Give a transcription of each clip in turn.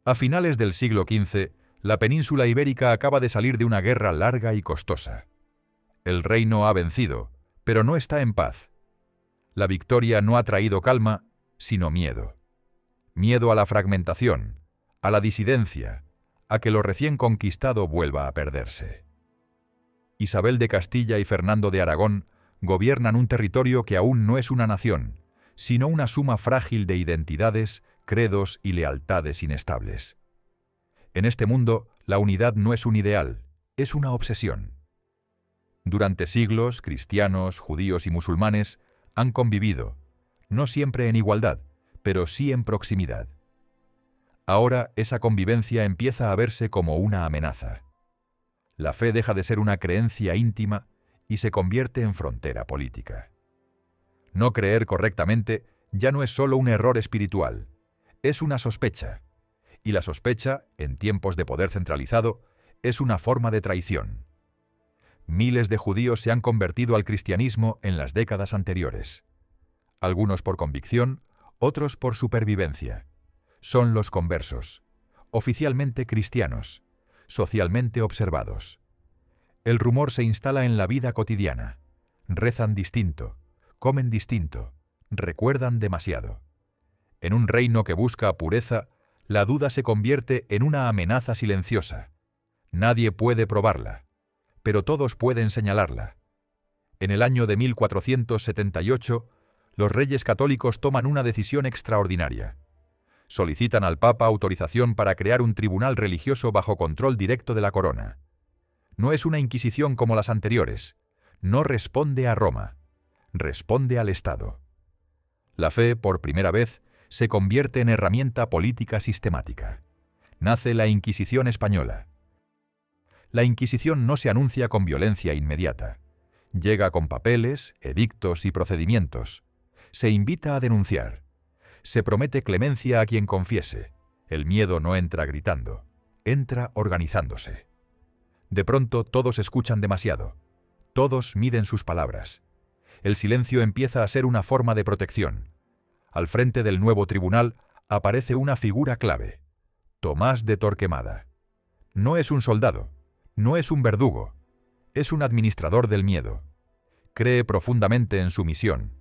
A finales del siglo XV, la península ibérica acaba de salir de una guerra larga y costosa. El reino ha vencido, pero no está en paz. La victoria no ha traído calma, sino miedo. Miedo a la fragmentación, a la disidencia, a que lo recién conquistado vuelva a perderse. Isabel de Castilla y Fernando de Aragón gobiernan un territorio que aún no es una nación, sino una suma frágil de identidades, credos y lealtades inestables. En este mundo, la unidad no es un ideal, es una obsesión. Durante siglos, cristianos, judíos y musulmanes han convivido, no siempre en igualdad, pero sí en proximidad. Ahora esa convivencia empieza a verse como una amenaza. La fe deja de ser una creencia íntima y se convierte en frontera política. No creer correctamente ya no es solo un error espiritual, es una sospecha. Y la sospecha, en tiempos de poder centralizado, es una forma de traición. Miles de judíos se han convertido al cristianismo en las décadas anteriores. Algunos por convicción, otros por supervivencia. Son los conversos, oficialmente cristianos, socialmente observados. El rumor se instala en la vida cotidiana. Rezan distinto, comen distinto, recuerdan demasiado. En un reino que busca pureza, la duda se convierte en una amenaza silenciosa. Nadie puede probarla, pero todos pueden señalarla. En el año de 1478, los reyes católicos toman una decisión extraordinaria. Solicitan al Papa autorización para crear un tribunal religioso bajo control directo de la corona. No es una inquisición como las anteriores. No responde a Roma. Responde al Estado. La fe, por primera vez, se convierte en herramienta política sistemática. Nace la Inquisición española. La Inquisición no se anuncia con violencia inmediata. Llega con papeles, edictos y procedimientos. Se invita a denunciar. Se promete clemencia a quien confiese. El miedo no entra gritando, entra organizándose. De pronto todos escuchan demasiado. Todos miden sus palabras. El silencio empieza a ser una forma de protección. Al frente del nuevo tribunal aparece una figura clave: Tomás de Torquemada. No es un soldado, no es un verdugo, es un administrador del miedo. Cree profundamente en su misión.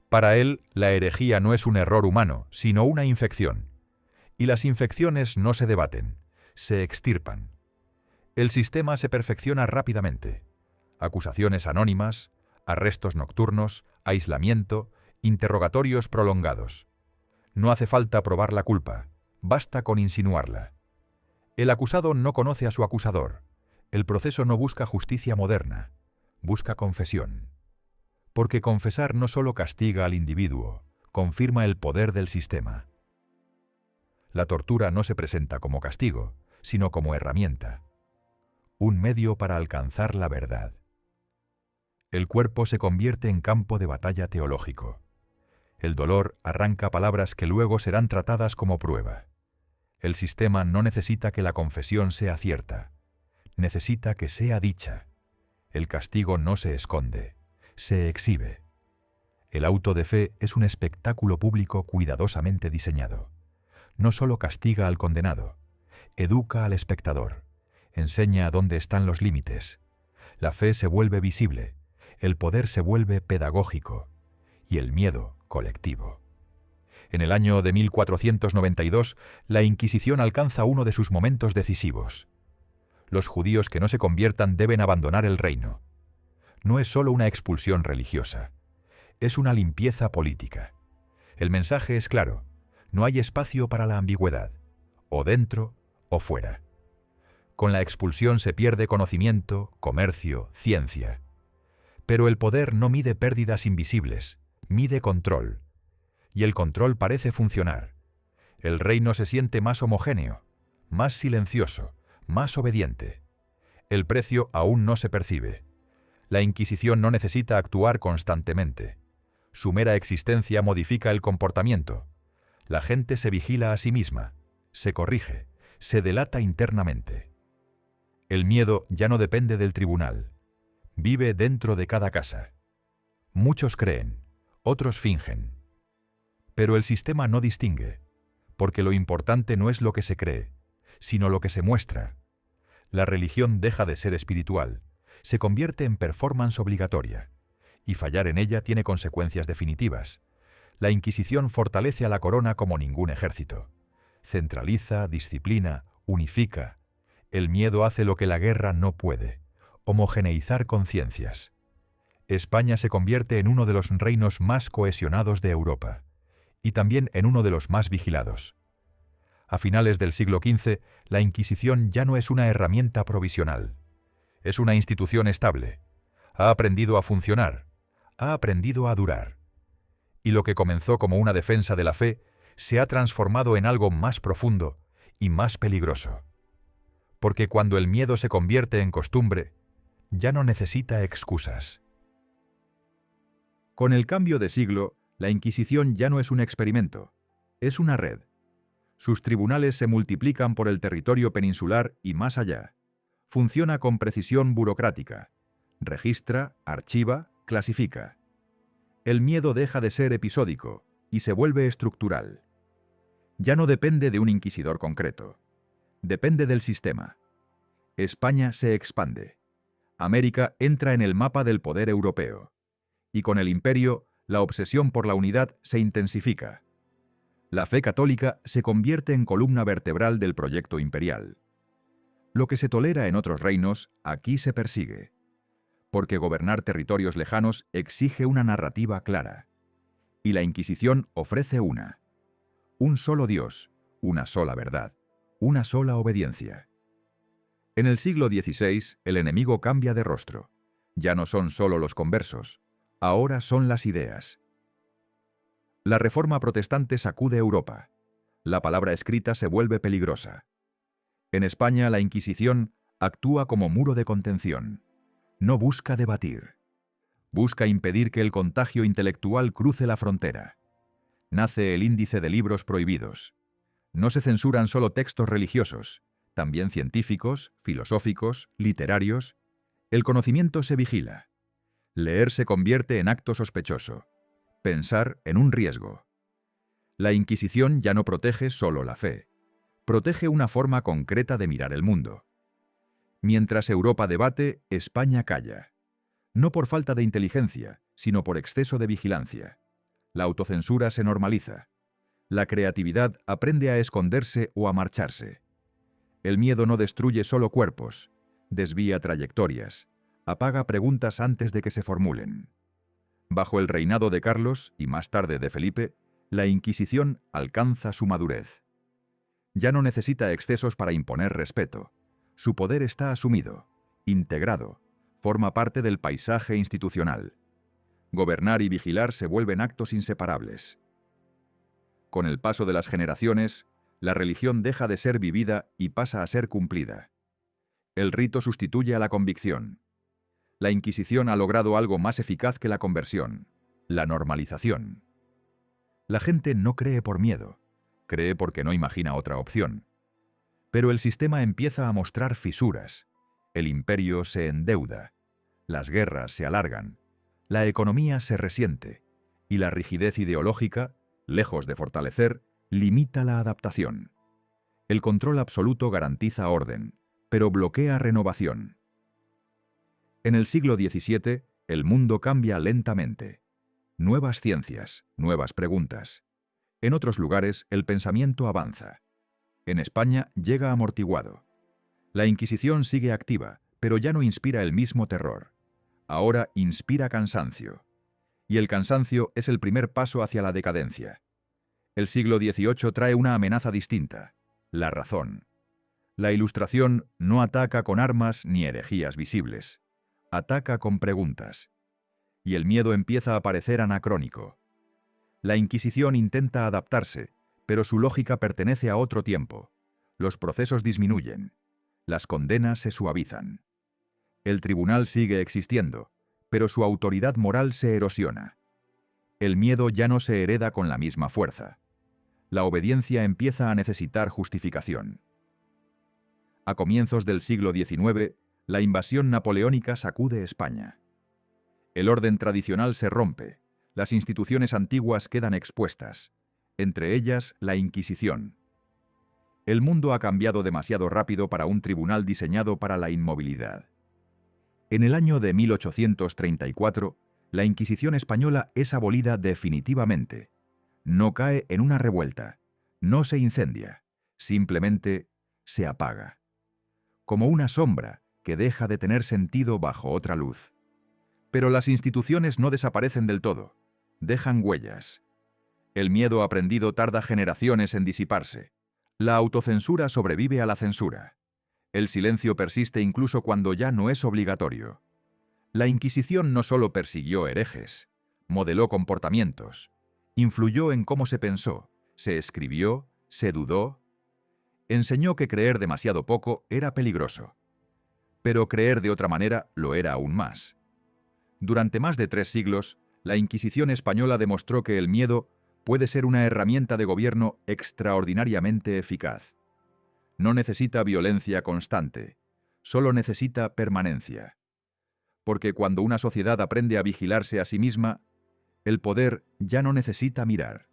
Para él, la herejía no es un error humano, sino una infección. Y las infecciones no se debaten, se extirpan. El sistema se perfecciona rápidamente. Acusaciones anónimas, arrestos nocturnos, aislamiento, interrogatorios prolongados. No hace falta probar la culpa, basta con insinuarla. El acusado no conoce a su acusador. El proceso no busca justicia moderna, busca confesión. Porque confesar no solo castiga al individuo, confirma el poder del sistema. La tortura no se presenta como castigo, sino como herramienta. Un medio para alcanzar la verdad. El cuerpo se convierte en campo de batalla teológico. El dolor arranca palabras que luego serán tratadas como prueba. El sistema no necesita que la confesión sea cierta, necesita que sea dicha. El castigo no se esconde, se exhibe. El auto de fe es un espectáculo público cuidadosamente diseñado. No solo castiga al condenado, educa al espectador, enseña dónde están los límites. La fe se vuelve visible, el poder se vuelve pedagógico y el miedo colectivo. En el año de 1492, la Inquisición alcanza uno de sus momentos decisivos. Los judíos que no se conviertan deben abandonar el reino. No es solo una expulsión religiosa, es una limpieza política. El mensaje es claro, no hay espacio para la ambigüedad, o dentro o fuera. Con la expulsión se pierde conocimiento, comercio, ciencia. Pero el poder no mide pérdidas invisibles, mide control. Y el control parece funcionar. El reino se siente más homogéneo, más silencioso, más obediente. El precio aún no se percibe. La Inquisición no necesita actuar constantemente. Su mera existencia modifica el comportamiento. La gente se vigila a sí misma, se corrige, se delata internamente. El miedo ya no depende del tribunal. Vive dentro de cada casa. Muchos creen, otros fingen. Pero el sistema no distingue. porque lo importante no es lo que se cree, sino lo que se muestra. La religión deja de ser espiritual, se convierte en performance obligatoria, y fallar en ella tiene consecuencias definitivas. La Inquisición fortalece a la corona como ningún ejército. Centraliza, disciplina, unifica. El miedo hace lo que la guerra no puede: homogeneizar conciencias. España se convierte en uno de los reinos más cohesionados de Europa, y también en uno de los más vigilados. A finales del siglo XV, la Inquisición ya no es una herramienta provisional. Es una institución estable. Ha aprendido a funcionar. Ha aprendido a durar. Y lo que comenzó como una defensa de la fe se ha transformado en algo más profundo y más peligroso. Porque cuando el miedo se convierte en costumbre, ya no necesita excusas. Con el cambio de siglo, la Inquisición ya no es un experimento, es una red. Sus tribunales se multiplican por el territorio peninsular y más allá. Funciona con precisión burocrática. Registra, archiva, clasifica. El miedo deja de ser episódico y se vuelve estructural. Ya no depende de un inquisidor concreto. Depende del sistema. España se expande. América entra en el mapa del poder europeo. Y con el imperio, la obsesión por la unidad se intensifica. La fe católica se convierte en columna vertebral del proyecto imperial. Lo que se tolera en otros reinos, aquí se persigue. Porque gobernar territorios lejanos exige una narrativa clara. Y la Inquisición ofrece una. Un solo Dios, una sola verdad, una sola obediencia. En el siglo XVI, el enemigo cambia de rostro. Ya no son solo los conversos, ahora son las ideas. La Reforma protestante sacude Europa. La palabra escrita se vuelve peligrosa. En España, la Inquisición actúa como muro de contención. No busca debatir. Busca impedir que el contagio intelectual cruce la frontera. Nace el índice de libros prohibidos. No se censuran solo textos religiosos, también científicos, filosóficos, literarios. El conocimiento se vigila. Leer se convierte en acto sospechoso. Pensar en un riesgo. La Inquisición ya no protege solo la fe. Protege una forma concreta de mirar el mundo. Mientras Europa debate, España calla. No por falta de inteligencia, sino por exceso de vigilancia. La autocensura se normaliza. La creatividad aprende a esconderse o a marcharse. El miedo no destruye solo cuerpos, desvía trayectorias, apaga preguntas antes de que se formulen. Bajo el reinado de Carlos y más tarde de Felipe, la Inquisición alcanza su madurez. Ya no necesita excesos para imponer respeto. Su poder está asumido, integrado, forma parte del paisaje institucional. Gobernar y vigilar se vuelven actos inseparables. Con el paso de las generaciones, la religión deja de ser vivida y pasa a ser cumplida. El rito sustituye a la convicción. La Inquisición ha logrado algo más eficaz que la conversión: la normalización. La gente no cree por miedo, cree porque no imagina otra opción. Pero el sistema empieza a mostrar fisuras. El imperio se endeuda. Las guerras se alargan. La economía se resiente. Y la rigidez ideológica, lejos de fortalecer, limita la adaptación. El control absoluto garantiza orden, pero bloquea renovación. En el siglo XVII, el mundo cambia lentamente. Nuevas ciencias, nuevas preguntas. En otros lugares, el pensamiento avanza. En España llega amortiguado. La Inquisición sigue activa, pero ya no inspira el mismo terror. Ahora inspira cansancio. Y el cansancio es el primer paso hacia la decadencia. El siglo XVIII trae una amenaza distinta: la razón. La Ilustración no ataca con armas ni herejías visibles. Ataca con preguntas. Y el miedo empieza a parecer anacrónico. La Inquisición intenta adaptarse, pero su lógica pertenece a otro tiempo. Los procesos disminuyen. Las condenas se suavizan. El tribunal sigue existiendo, pero su autoridad moral se erosiona. El miedo ya no se hereda con la misma fuerza. La obediencia empieza a necesitar justificación. A comienzos del siglo XIX, la invasión napoleónica sacude España. El orden tradicional se rompe, las instituciones antiguas quedan expuestas, entre ellas la Inquisición. El mundo ha cambiado demasiado rápido para un tribunal diseñado para la inmovilidad. En el año de 1834, la Inquisición española es abolida definitivamente. No cae en una revuelta, no se incendia, simplemente se apaga. Como una sombra que deja de tener sentido bajo otra luz. Pero las instituciones no desaparecen del todo, dejan huellas. El miedo aprendido tarda generaciones en disiparse. La autocensura sobrevive a la censura. El silencio persiste incluso cuando ya no es obligatorio. La Inquisición no solo persiguió herejes, modeló comportamientos, influyó en cómo se pensó, se escribió, se dudó. Enseñó que creer demasiado poco era peligroso. Pero creer de otra manera lo era aún más. Durante más de 3 siglos, la Inquisición española demostró que el miedo puede ser una herramienta de gobierno extraordinariamente eficaz. No necesita violencia constante, solo necesita permanencia. Porque cuando una sociedad aprende a vigilarse a sí misma, el poder ya no necesita mirar.